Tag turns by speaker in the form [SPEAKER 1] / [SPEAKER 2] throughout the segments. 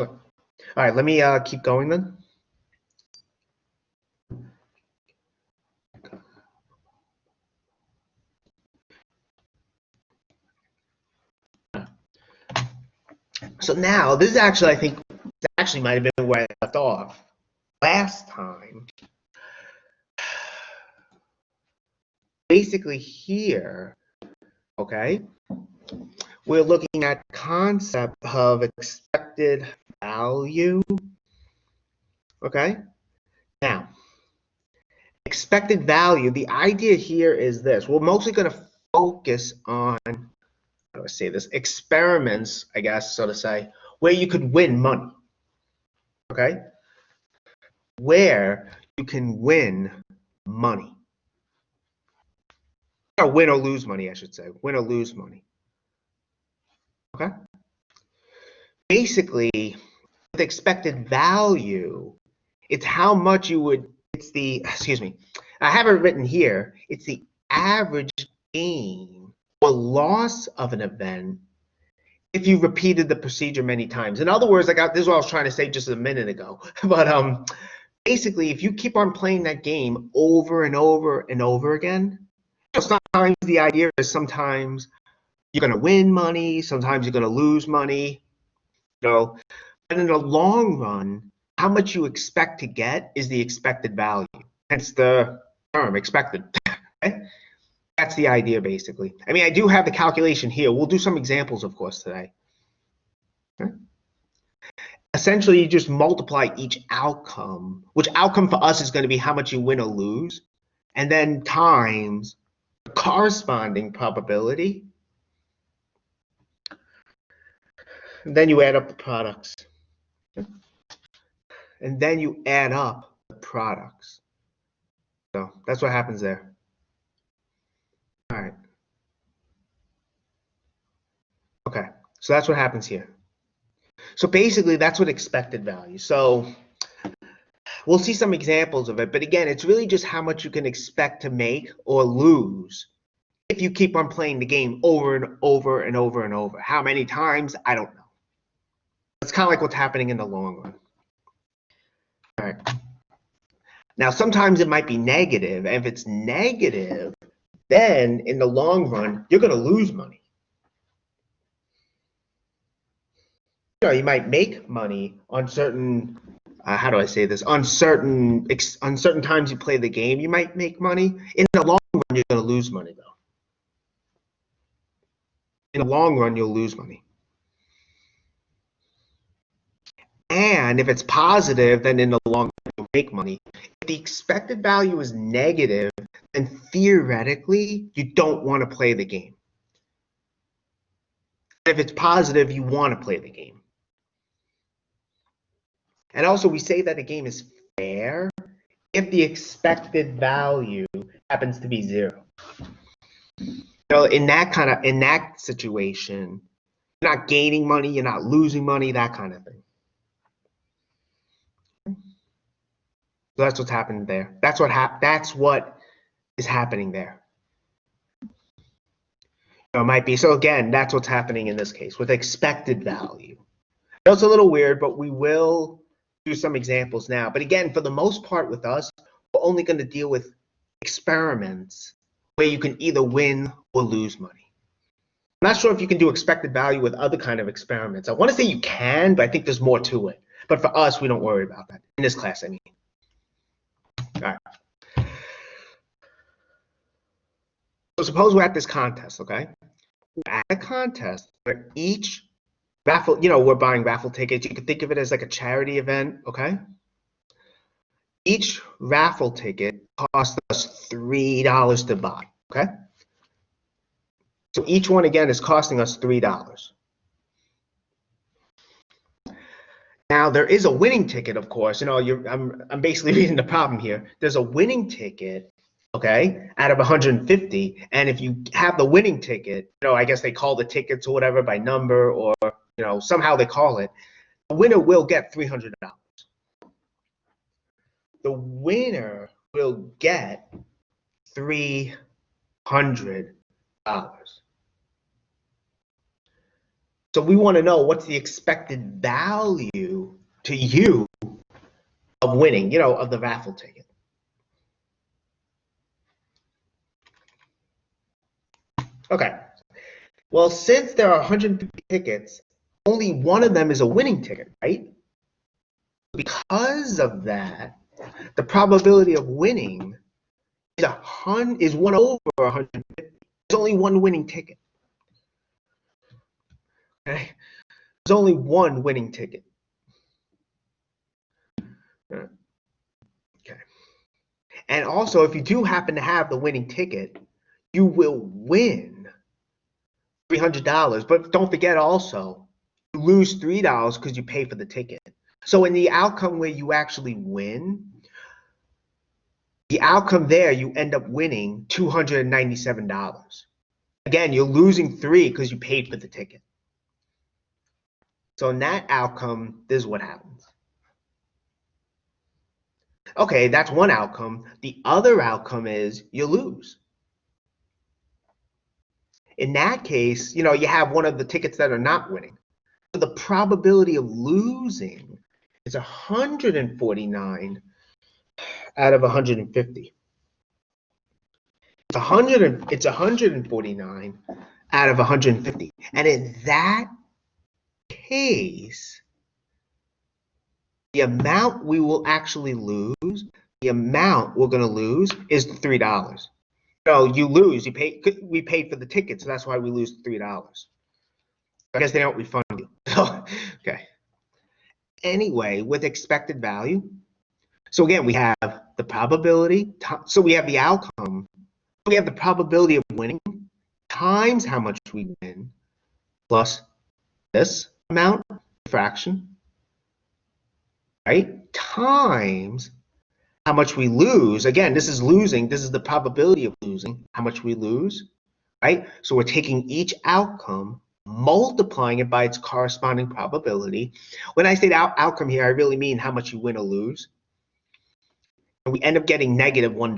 [SPEAKER 1] All right, let me keep going then. So now, this is actually, I think, actually might have been where I left off last time. Basically here, okay, we're looking at the concept of expected value, okay? Now, expected value, the idea here is this. We're mostly going to focus on, how do I say this, experiments, I guess, so to say, where you could win money, okay? Where you can win money. Or win or lose money, I should say. Win or lose money. Okay? Basically, with expected value, it's how much you would, it's the, excuse me, I have it written here, it's the average gain or loss of an event if you repeated the procedure many times. In other words, this is what I was trying to say just a minute ago. But basically, if you keep on playing that game over and over and over again, sometimes the idea is sometimes you're going to win money, sometimes you're going to lose money, but in the long run, how much you expect to get is the expected value. Hence the term expected. Okay? That's the idea, basically. I mean, I do have the calculation here. We'll do some examples, of course, today. Okay? Essentially, you just multiply each outcome, which outcome for us is going to be how much you win or lose, and then times the corresponding probability. And then you add up the products. And then you add up the products. So that's what happens there. All right. Okay, so that's what happens here. So basically, that's what expected value. So we'll see some examples of it, but again, it's really just how much you can expect to make or lose if you keep on playing the game over and over and over and over. How many times? I don't know. It's kind of like what's happening in the long run. All right. Now, sometimes it might be negative, and if it's negative, then in the long run, you're going to lose money. You might make money on certain, how do I say this? On certain times you play the game, you might make money. In the long run, you're going to lose money, though. In the long run, you'll lose money. And if it's positive, then in the long run, you'll make money. If the expected value is negative, then theoretically, you don't want to play the game. If it's positive, you want to play the game. And also, we say that a game is fair if the expected value happens to be 0. So in that situation, you're not gaining money, you're not losing money, that kind of thing. So that's what's happening there. That's what is happening there. It might be. So again, that's what's happening in this case with expected value. It's a little weird, but we will do some examples now. But again, for the most part with us, we're only going to deal with experiments where you can either win or lose money. I'm not sure if you can do expected value with other kind of experiments. I want to say you can, but I think there's more to it. But for us, we don't worry about that. In this class, I mean. All right. So suppose we're at this contest, okay? We're at a contest where each raffle, we're buying raffle tickets. You could think of it as like a charity event, okay? Each raffle ticket costs us $3 to buy, okay? So each one, again, is costing us $3. Now, there is a winning ticket, of course. I'm basically reading the problem here. There's a winning ticket, okay, out of 150. And if you have the winning ticket, I guess they call the tickets or whatever by number or, somehow they call it. The winner will get $300. The winner will get $300. So we want to know what's the expected value to you of winning, of the raffle ticket. Okay. Well, since there are 150 tickets, only one of them is a winning ticket, right? Because of that, the probability of winning is 1 over 150. There's only one winning ticket. Okay? There's only one winning ticket. Okay. And also, if you do happen to have the winning ticket, you will win $300. But don't forget also, you lose $3 because you pay for the ticket. So in the outcome where you actually win, the outcome there, you end up winning $297. Again, you're losing $3 because you paid for the ticket. So in that outcome, this is what happens. Okay, that's one outcome. The other outcome is you lose. In that case, you have one of the tickets that are not winning. So the probability of losing is 149 out of 150. It's 149 out of 150. And in that case, the amount we will actually lose, the amount we're going to lose is the $3. No, you lose. We paid for the ticket, so that's why we lose $3. I guess they don't refund you. Okay. Anyway, with expected value, so again, we have the probability, so we have the outcome, we have the probability of winning times how much we win plus this amount, fraction, right, times how much we lose. Again, this is losing. This is the probability of losing, how much we lose, right? So we're taking each outcome, multiplying it by its corresponding probability. When I say outcome here, I really mean how much you win or lose. And we end up getting negative $1.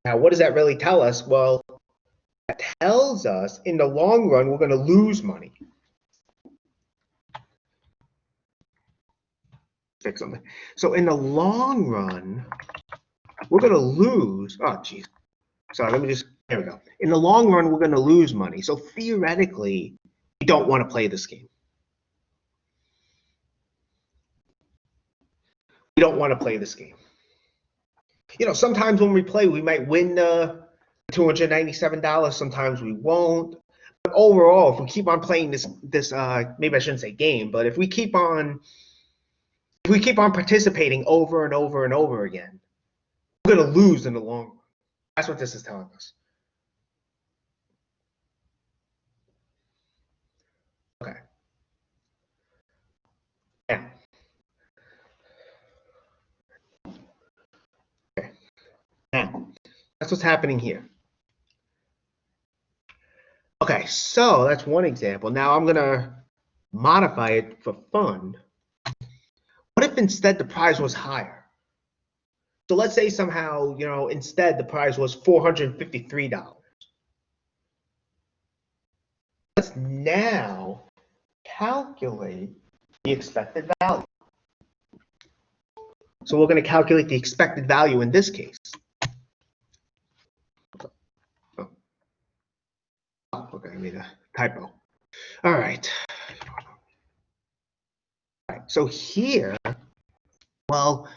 [SPEAKER 1] Now, what does that really tell us? Well, that tells us in the long run, we're going to lose money. Fix something. So in the long run, we're going to lose. Oh, geez. Sorry, there we go. In the long run, we're going to lose money. So theoretically, we don't want to play this game. We don't want to play this game. Sometimes when we play, we might win $297. Sometimes we won't. But overall, if we keep on playing this maybe I shouldn't say game, but if we keep on participating over and over and over again, we're going to lose in the long run. That's what this is telling us. Okay. Now. Okay. Now, that's what's happening here. Okay, so that's one example. Now I'm going to modify it for fun. What if instead the prize was higher? So let's say somehow, instead the prize was $453. Let's now calculate the expected value. So we're going to calculate the expected value in this case. Oh, okay, I made a typo. All right. So here, well,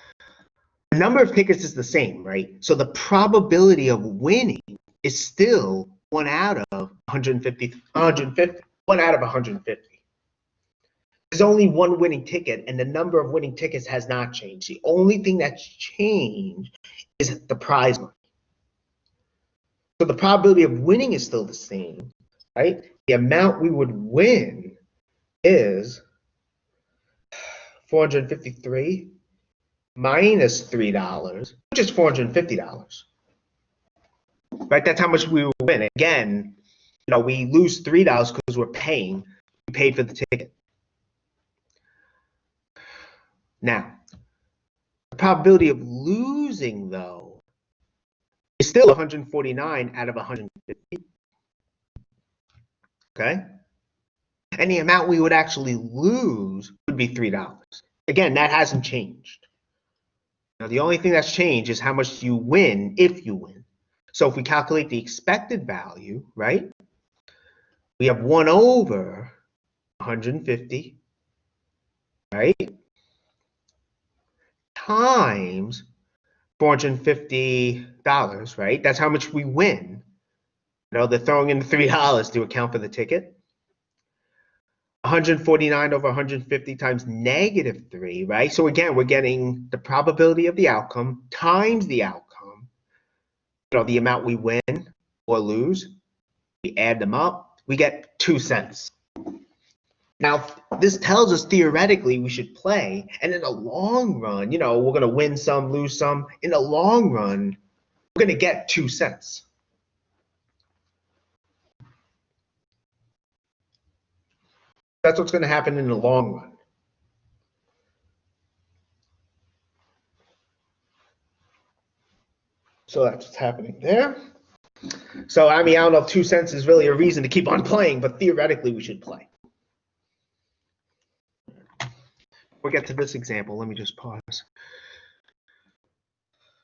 [SPEAKER 1] the number of tickets is the same, right? So the probability of winning is still 1 out of 150, 1 out of 150. There's only one winning ticket, and the number of winning tickets has not changed. The only thing that's changed is the prize money. So the probability of winning is still the same, right? The amount we would win is 453 minus $3, which is $450. Right? That's how much we will win. Again, we lose $3 because we're paying. We paid for the ticket. Now, the probability of losing, though, is still 149 out of 150. Okay? and the amount we would actually lose would be $3. Again, that hasn't changed. Now, the only thing that's changed is how much you win if you win. So if we calculate the expected value, right, we have 1 over 150, right, times $450, right? That's how much we win. You know, they're throwing in $3 to account for the ticket. 149 over 150 times -3, right? So again, we're getting the probability of the outcome times the outcome, you know, the amount we win or lose. We add them up, we get 2 cents. Now, this tells us theoretically we should play, and in the long run, you know, we're going to win some, lose some. In the long run, we're going to get 2 cents. That's what's going to happen in the long run. So that's what's happening there. So, I mean, I don't know if 2 cents is really a reason to keep on playing, but theoretically we should play. We'll get to this example. Let me just pause.